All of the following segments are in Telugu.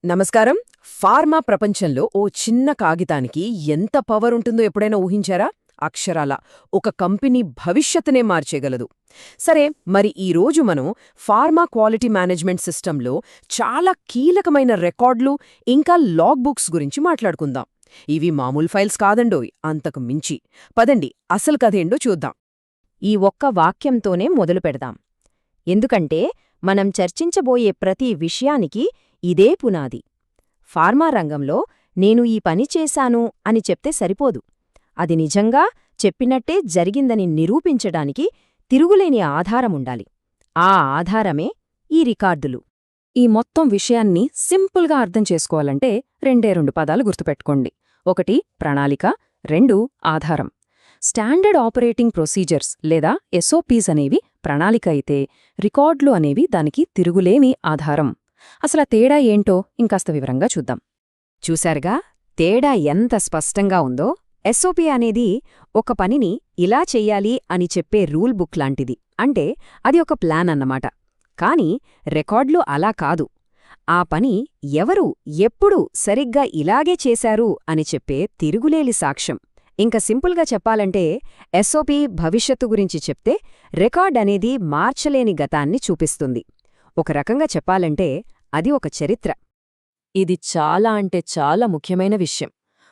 నమస్కారం. ఫార్మా ప్రపంచంలో ఓ చిన్న కాగితానికి ఎంత పవర్ ఉంటుందో ఎప్పుడైనా ఊహించారా? అక్షరాల ఒక కంపెనీ భవిష్యత్తునే మార్చేయగలదు. సరే, మరి ఈరోజు మనం ఫార్మా క్వాలిటీ మేనేజ్మెంట్ సిస్టంలో చాలా కీలకమైన రికార్డులు ఇంకా లాగ్ బుక్స్ గురించి మాట్లాడుకుందాం. ఇవి మామూలు ఫైల్స్ కాదండోయ్, అంతకు మించి. పదండి, అసలు కథేంటో చూద్దాం. ఈ ఒక్క వాక్యంతోనే మొదలు పెడదాం. ఎందుకంటే మనం చర్చించబోయే ప్రతి విషయానికి ఇదే పునాది. ఫార్మా రంగంలో నేను ఈ పని చేశాను అని చెప్తే సరిపోదు. అది నిజంగా చెప్పినట్టే జరిగిందని నిరూపించడానికి తిరుగులేని ఆధారముండాలి. ఆ ఆధారమే ఈ రికార్డులు. ఈ మొత్తం విషయాన్ని సింపుల్గా అర్థం చేసుకోవాలంటే రెండు పదాలు గుర్తుపెట్టుకోండి. ఒకటి ప్రణాళిక, రెండు ఆధారం. స్టాండర్డ్ ఆపరేటింగ్ ప్రొసీజర్స్ లేదా ఎస్ఓపీస్ అనేవి ప్రణాళిక అయితే, రికార్డులు అనేవి దానికి తిరుగులేని ఆధారం. అసలు తేడా ఏంటో ఇంకాస్త వివరంగా చూద్దాం. చూశారుగా, తేడా ఎంత స్పష్టంగా ఉందో. ఎస్ఓపీ అనేది ఒక పనిని ఇలా చెయ్యాలి అని చెప్పే రూల్ బుక్ లాంటిది. అంటే అది ఒక ప్లాన్ అన్నమాట. కాని రికార్డులు అలా కాదు. ఆ పని ఎవరు ఎప్పుడు సరిగ్గా ఇలాగే చేశారు అని చెప్పే తిరుగులేని సాక్ష్యం. ఇంక సింపుల్గా చెప్పాలంటే ఎస్ఓపీ భవిష్యత్తు గురించి చెప్తే, రికార్డ్ అనేది మార్చలేని గతాన్ని చూపిస్తుంది. ఒక రకంగా చెప్పాలంటే అది ఒక చరిత్ర. ఇది చాలా అంటే చాలా ముఖ్యమైన విషయం.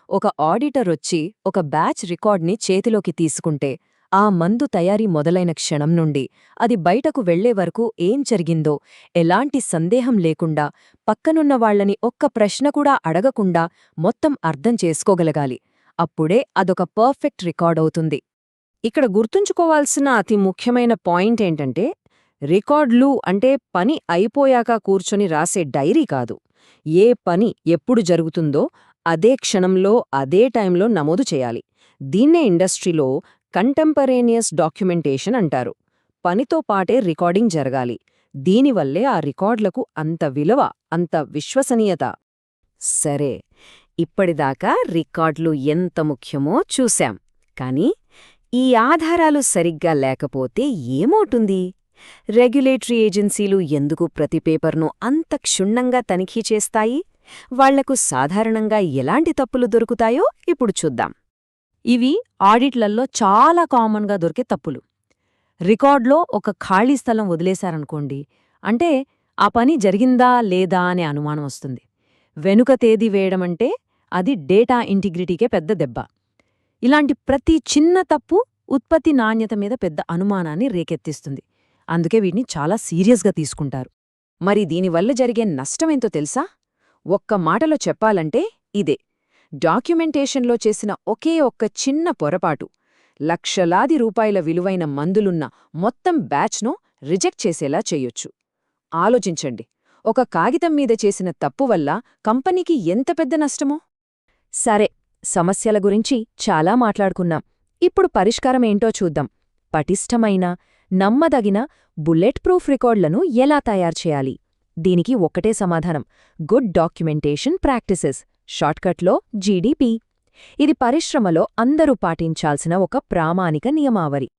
ఒక ఆడిటర్ వచ్చి ఒక బ్యాచ్ రికార్డ్ని చేతిలోకి తీసుకుంటే, ఆ మందు తయారీ మొదలైన క్షణం నుండి అది బయటకు వెళ్లే వరకు ఏం జరిగిందో ఎలాంటి సందేహం లేకుండా, పక్కనున్న వాళ్లని ఒక్క ప్రశ్న కూడా అడగకుండా మొత్తం అర్థం చేసుకోగలగాలి. అప్పుడే అదొక పర్ఫెక్ట్ రికార్డవుతుంది. ఇక్కడ గుర్తుంచుకోవాల్సిన అతి ముఖ్యమైన పాయింట్ ఏంటంటే, రికార్డులు అంటే పని అయిపోయాక కూర్చొని రాసే డైరీ కాదు. ఏ పని ఎప్పుడు జరుగుతుందో అదే క్షణంలో అదే టైంలో నమోదు చేయాలి. దీన్నే ఇండస్ట్రీలో కంటెంపరేనియస్ డాక్యుమెంటేషన్ అంటారు. పనితో పాటే రికార్డింగ్ జరగాలి. దీనివల్లే ఆ రికార్డులకు అంత విలువ, అంత విశ్వసనీయత. సరే, ఇప్పటిదాకా రికార్డులు ఎంత ముఖ్యమో చూశాం. కాని ఈ ఆధారాలు సరిగ్గా లేకపోతే ఏమవుతుంది? రెగ్యులేటరీ ఏజెన్సీలు ఎందుకు ప్రతి పేపర్ను అంత క్షుణ్ణంగా తనిఖీ చేస్తాయి? వాళ్లకు సాధారణంగా ఎలాంటి తప్పులు దొరుకుతాయో ఇప్పుడు చూద్దాం. ఇవి ఆడిట్లల్లో చాలా కామన్గా దొరికే తప్పులు. రికార్డులో ఒక ఖాళీ స్థలం వదిలేశారనుకోండి, అంటే ఆ పని జరిగిందా లేదా అనే అనుమానం వస్తుంది. వెనుక తేదీ వేయడమంటే అది డేటా ఇంటిగ్రిటీకే పెద్ద దెబ్బ. ఇలాంటి ప్రతి చిన్న తప్పు ఉత్పత్తి నాణ్యత మీద పెద్ద అనుమానాన్ని రేకెత్తిస్తుంది. అందుకే వీటిని చాలా సీరియస్గా తీసుకుంటారు. మరి దీనివల్ల జరిగే నష్టమేంతో తెలుసా? ఒక్క మాటలో చెప్పాలంటే ఇదే. డాక్యుమెంటేషన్లో చేసిన ఒకే ఒక్క చిన్న పొరపాటు లక్షలాది రూపాయల విలువైన మందులున్న మొత్తం బ్యాచ్ను రిజెక్ట్ చేసేలా చెయ్యొచ్చు. ఆలోచించండి, ఒక కాగితం మీద చేసిన తప్పు వల్ల కంపెనీకి ఎంత పెద్ద నష్టమో. సరే, సమస్యల గురించి చాలా మాట్లాడుకున్నాం. ఇప్పుడు పరిష్కారమేంటో చూద్దాం. పటిష్టమైన, నమ్మదగిన బుల్లెట్ ప్రూఫ్ రికార్డులను ఎలా తయారుచేయాలి? దీనికి ఒక్కటే సమాధానం: గుడ్ డాక్యుమెంటేషన్ ప్రాక్టీసెస్, షార్ట్కట్లో జీడీపీ. ఇది పరిశ్రమలో అందరూ పాటించాల్సిన ఒక ప్రామాణిక నియమావళి.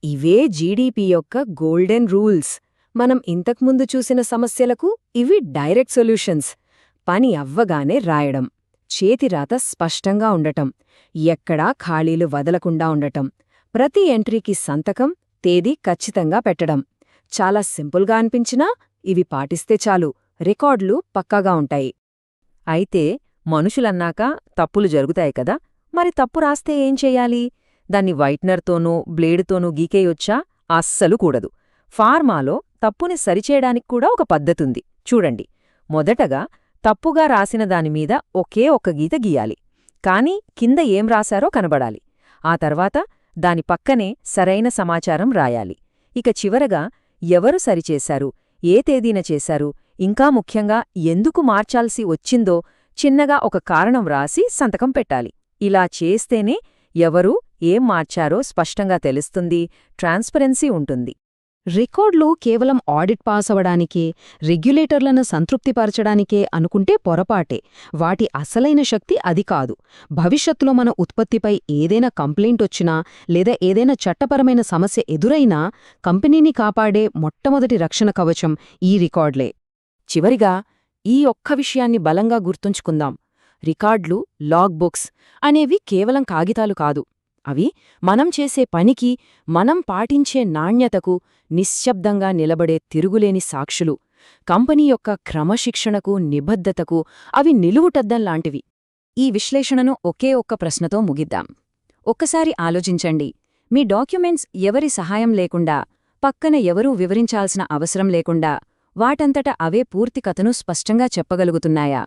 ఇవే జీడీపీ యొక్క గోల్డెన్ రూల్స్. మనం ఇంతకుముందు చూసిన సమస్యలకు ఇవి డైరెక్ట్ సొల్యూషన్స్. పని అవ్వగానే రాయడం, చేతిరాత స్పష్టంగా ఉండటం, ఎక్కడా ఖాళీలు వదలకుండా ఉండటం, ప్రతి ఎంట్రీకి సంతకం, తేదీ ఖచ్చితంగా పెట్టడం. చాలా సింపుల్గా అనిపించినా ఇవి పాటిస్తే చాలు, రికార్డులు పక్కాగా ఉంటాయి. అయితే మనుషులన్నాక తప్పులు జరుగుతాయి కదా, మరి తప్పు రాస్తే ఏం చెయ్యాలి? దాన్ని వైట్నర్తోనూ బ్లేడుతోనూ గీకేయొచ్చా? అస్సలు కూడదు. ఫార్మాలో తప్పుని సరిచేయడానికి కూడా ఒక పద్ధతుంది. చూడండి, మొదటగా తప్పుగా రాసిన దానిమీద ఒకే ఒక్క గీత గీయాలి. కాని కింద ఏం రాశారో కనబడాలి. ఆ తర్వాత దాని పక్కనే సరైన సమాచారం రాయాలి. ఇక చివరగా ఎవరు సరిచేశారు, ఏ తేదీన చేశారు, ఇంకా ముఖ్యంగా ఎందుకు మార్చాల్సి వచ్చిందో చిన్నగా ఒక కారణం రాసి సంతకం పెట్టాలి. ఇలా చేస్తేనే ఎవరు ఏం మార్చారో స్పష్టంగా తెలుస్తుంది, ట్రాన్స్పరెన్సీ ఉంటుంది. రికార్డులు కేవలం ఆడిట్ పాస్ అవడానికే, రెగ్యులేటర్లను సంతృప్తిపరచడానికే అనుకుంటే పొరపాటే. వాటి అసలైన శక్తి అది కాదు. భవిష్యత్తులో మన ఉత్పత్తిపై ఏదైనా కంప్లైంట్ వచ్చినా లేదా ఏదైనా చట్టపరమైన సమస్య ఎదురైనా కంపెనీని కాపాడే మొట్టమొదటి రక్షణ కవచం ఈ రికార్డులే. చివరిగా ఈ ఒక్క విషయాన్ని బలంగా గుర్తుంచుకుందాం. రికార్డులు, లాగ్ బుక్స్ అనేవి కేవలం కాగితాలు కాదు. అవి మనం చేసే పనికి, మనం పాటించే నాణ్యతకు నిశ్శబ్దంగా నిలబడే తిరుగులేని సాక్షులు. కంపెనీ యొక్క క్రమశిక్షణకు, నిబద్ధతకు అవి నిలువుటద్దంలాంటివి. ఈ విశ్లేషణను ఒకే ఒక్క ప్రశ్నతో ముగిద్దాం. ఒక్కసారి ఆలోచించండి, మీ డాక్యుమెంట్స్ ఎవరి సహాయం లేకుండా, పక్కన ఎవరూ వివరించాల్సిన అవసరం లేకుండా వాటంతట అవే పూర్తి కథను స్పష్టంగా చెప్పగలుగుతున్నాయా?